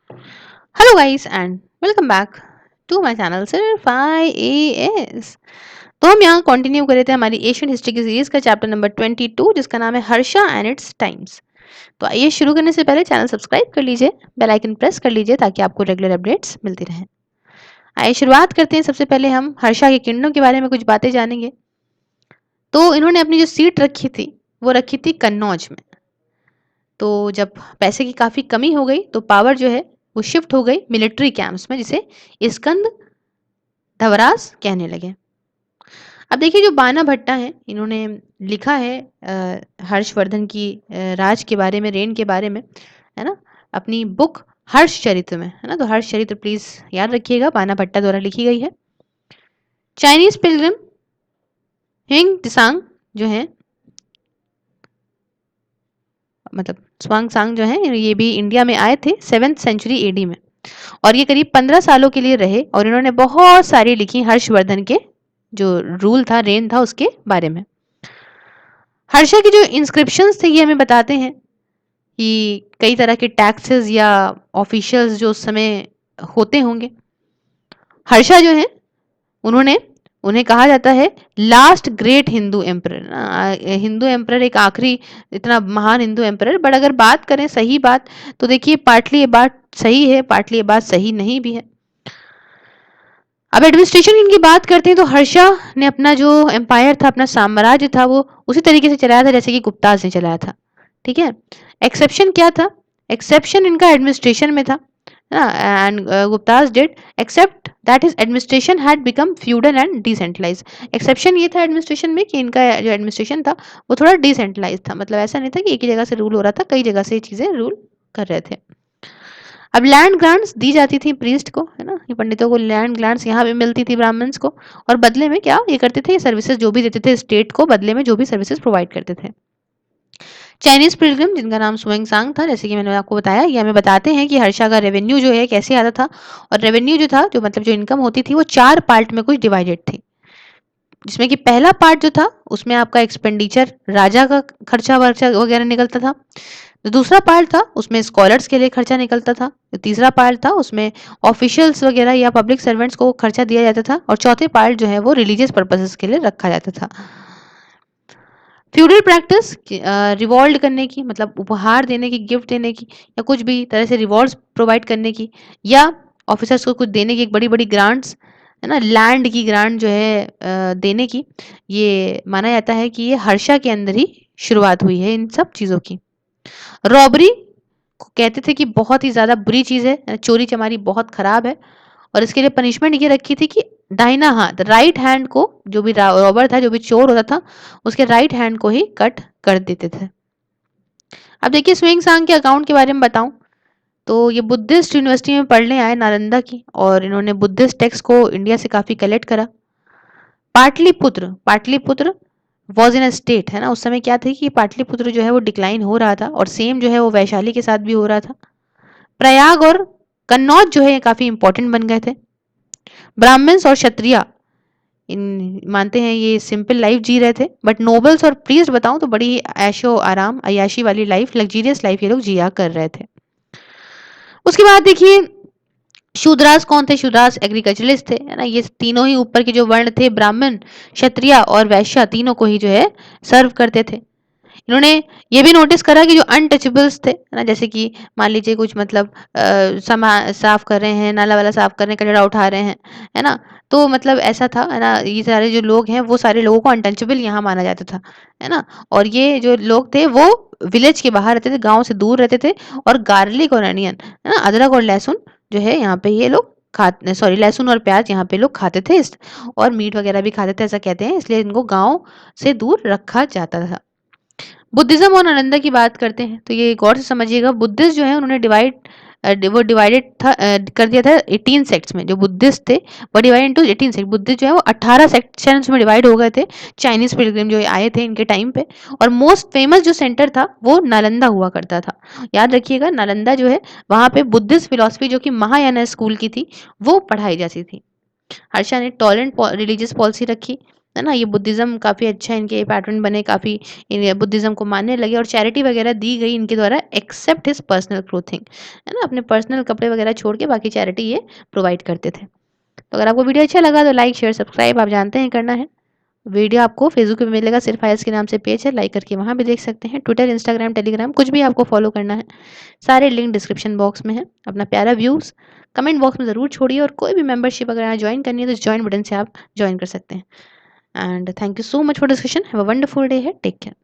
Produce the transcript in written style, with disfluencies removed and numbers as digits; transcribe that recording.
Hello guys and welcome back to my channel सिर्फ IAS। तो हम यहाँ कंटिन्यू कर रहे थे हमारी एशियन हिस्ट्री की सीरीज का चैप्टर नंबर 22 जिसका नाम है हर्षा एंड इट्स टाइम्स। तो आइए शुरू करने से पहले चैनल सब्सक्राइब कर लीजिए, बेल आइकन प्रेस कर लीजिए ताकि आपको रेगुलर अपडेट्स मिलती रहें। आइए शुरुआत करते हैं। सबसे पहले हम हर्षा के किंगडम के बारे में कुछ बातें जानेंगे। तो इन्होंने अपनी जो सीट रखी थी वो रखी थी कन्नौज में। तो जब पैसे की काफ़ी कमी हो गई तो पावर जो है वो शिफ्ट हो गई मिलिट्री कैंप्स में, जिसे स्कंद धवरास कहने लगे। अब देखिए जो बाना भट्टा है इन्होंने लिखा है हर्षवर्धन की राज के बारे में, रेन के बारे में, है ना, अपनी बुक हर्ष चरित्र में, है ना। तो हर्ष चरित्र प्लीज याद रखिएगा, बाना भट्टा द्वारा लिखी गई है। चाइनीज पिलग्रिम हिंग त्सांग जो है, मतलब स्वांग सांग जो है, ये भी इंडिया में आए थे 7th सेंचुरी एडी में और ये करीब 15 सालों के लिए रहे और इन्होंने बहुत सारी लिखी हर्षवर्धन के जो रूल था, रेन था, उसके बारे में। हर्षा की जो इंस्क्रिप्शंस थे ये हमें बताते हैं कि कई तरह के टैक्सेस या ऑफिशियल्स जो उस समय होते होंगे। हर्षा जो है उन्होंने उन्हें कहा जाता है last great Hindu emperor. Hindu emperor, एक आखिरी इतना महान हिंदू एम्परर। बट अगर बात करें सही बात तो देखिए पार्टली ये बात सही है, पार्टली ये बात सही नहीं भी है। अब एडमिनिस्ट्रेशन की बात करते हैं तो हर्षा ने अपना जो एम्पायर था, अपना साम्राज्य था, वो उसी तरीके से चलाया था जैसे कि गुप्ताज ने चलाया था। ठीक है। एक्सेप्शन क्या था? एक्सेप्शन इनका एडमिनिस्ट्रेशन में था ना। And Guptas did accept that his administration had become feudal and decentralise. Exception ये था एडमिनिस्ट्रेशन में कि इनका जो एडमिनिस्ट्रेशन था वो थोड़ा डिसेंट्रलाइज था। मतलब ऐसा नहीं था कि एक ही जगह से रूल हो रहा था, कई जगह से ये चीजें रूल कर रहे थे। अब लैंड ग्रांट्स दी जाती थी प्रीस्ट को, है ना, ये पंडितों को लैंड ग्रांट्स यहाँ पे मिलती थी ब्राह्मण्स को। और बदले में क्या ये करते थे, ये सर्विसेज जो भी देते थे स्टेट को, बदले में जो भी सर्विसेज प्रोवाइड करते थे। चाइनीज पिलग्रिम जिनका नाम सुवेंग सांग था, जैसे कि मैंने आपको बताया, ये हमें बताते हैं कि हर्षा का रेवेन्यू जो है कैसे आता था। और रेवेन्यू जो था, जो मतलब जो इनकम होती थी, वो 4 पार्ट में कुछ डिवाइडेड थी। जिसमें कि पहला पार्ट जो था उसमें आपका एक्सपेंडिचर, राजा का खर्चा वर्चा वगैरह निकलता था। जो दूसरा पार्ट था उसमें स्कॉलर्स के लिए खर्चा निकलता था। जो तीसरा पार्ट था उसमें ऑफिशियल्स वगैरह या पब्लिक सर्वेंट्स को खर्चा दिया जाता था। और चौथे पार्ट जो है वो रिलीजियस पर्पसेस के लिए रखा जाता था। फ्यूडल प्रैक्टिस रिवॉल्ड करने की, मतलब उपहार देने की, गिफ्ट देने की, या कुछ भी तरह से रिवॉर्ड्स प्रोवाइड करने की, या ऑफिसर्स को कुछ देने की, एक बड़ी बड़ी ग्रांट्स, है ना, लैंड की ग्रांट जो है देने की, ये माना जाता है कि ये हर्षा के अंदर ही शुरुआत हुई है इन सब चीज़ों की। रॉबरी को कहते थे कि बहुत ही ज़्यादा बुरी चीज़ है, चोरी चमारी बहुत खराब है। और इसके लिए पनिशमेंट ये रखी थी कि दाहिना हाथ, राइट हैंड को, जो भी रॉबर था, जो भी चोर होता था, उसके राइट हैंड को ही कट कर देते थे। अब देखिए स्विंग सांग के अकाउंट के बारे में बताऊं तो ये बुद्धिस्ट यूनिवर्सिटी में पढ़ने आए, नालंदा की, और इन्होंने बुद्धिस्ट टेक्स्ट को इंडिया से काफी कलेक्ट करा। Pataliputra, Pataliputra was in a state, है ना, उस समय क्या थी कि पाटलिपुत्र जो है वो डिक्लाइन हो रहा था, और सेम जो है वो वैशाली के साथ भी हो रहा था। प्रयाग और कन्नौज जो है काफी इंपॉर्टेंट बन गए थे। ब्राह्मण्स और क्षत्रिय इन मानते हैं ये सिंपल लाइफ जी रहे थे। बट नोबल्स और प्रीस्ट बताऊं तो बड़ी ऐशो आराम, अयाशी वाली लाइफ, लग्जीरियस लाइफ ये लोग जिया कर रहे थे। उसके बाद देखिए शूद्रास कौन थे? शूद्रास एग्रीकल्चरलिस्ट थे, है ना। ये तीनों ही ऊपर के जो वर्ण थे, ब्राह्मण, क्षत्रिय और वैश्य, तीनों को ही जो है सर्व करते थे। इन्होंने ये भी नोटिस करा कि जो अनटचेबल्स थे, है ना, जैसे कि मान लीजिए कुछ मतलब समा साफ कर रहे हैं, नाला वाला साफ कर रहे हैं, कचरा उठा रहे हैं, है ना, तो मतलब ऐसा था, है ना, ये सारे जो लोग हैं वो सारे लोगों को अनटचेबल यहाँ माना जाता था, है ना। और ये जो लोग थे वो विलेज के बाहर रहते थे, गांव से दूर रहते थे। और गार्लिक और अनियन, है ना, अदरक और लहसुन जो है यहाँ पे ये लोग खाते, सॉरी, लहसुन और प्याज यहाँ पे लोग खाते थे, और मीट वगैरह भी खाते थे, ऐसा कहते हैं, इसलिए इनको गांव से दूर रखा जाता था। बुद्धिज्म और नालंदा की बात करते हैं तो ये गौर से समझिएगा, बुद्धिस्ट जो है उन्होंने वो डिवाइडेड था, कर दिया था 18 सेक्ट्स में। जो बुद्धिस्ट थे वो डिवाइड इनटू 18 सेक्ट। बुद्धिस्ट जो है वो 18 सेक्शंस में डिवाइड हो गए थे चाइनीज पिलग्रिम जो आए थे इनके टाइम पे। और मोस्ट फेमस जो सेंटर था वो नालंदा हुआ करता था। याद रखिएगा नालंदा जो है, वहां पे बुद्धिस्ट फिलोसफी जो कि महायाना स्कूल की थी वो पढ़ाई जाती थी। हर्षा ने टॉलरेंट रिलीजियस पॉलिसी रखी, है ना? ये बुद्धिज़्म काफ़ी अच्छा इनके पैटर्न बने, काफ़ी इन बुद्धिज़्म को मानने लगे और चैरिटी वगैरह दी गई इनके द्वारा एक्सेप्ट हिज़ पर्सनल क्लोथिंग, है ना? अपने पर्सनल कपड़े वगैरह छोड़ के बाकी चैरिटी ये प्रोवाइड करते थे। तो अगर आपको वीडियो अच्छा लगा तो लाइक, शेयर, सब्सक्राइब आप जानते हैं करना है। वीडियो आपको फेसबुक पे मिलेगा, सिर्फ आयस के नाम से पेज है, लाइक करके वहाँ भी देख सकते हैं। ट्विटर, इंस्टाग्राम, टेलीग्राम कुछ भी आपको फॉलो करना है, सारे लिंक डिस्क्रिप्शन बॉक्स में है। अपना प्यारा व्यूज़ कमेंट बॉक्स में ज़रूर छोड़िए और कोई भी मेंबरशिप अगर यहाँ जॉइन करनी है तो इस जॉइन बटन से आप जॉइन कर सकते हैं। And thank you so much for discussion. Have a wonderful day है। Take care.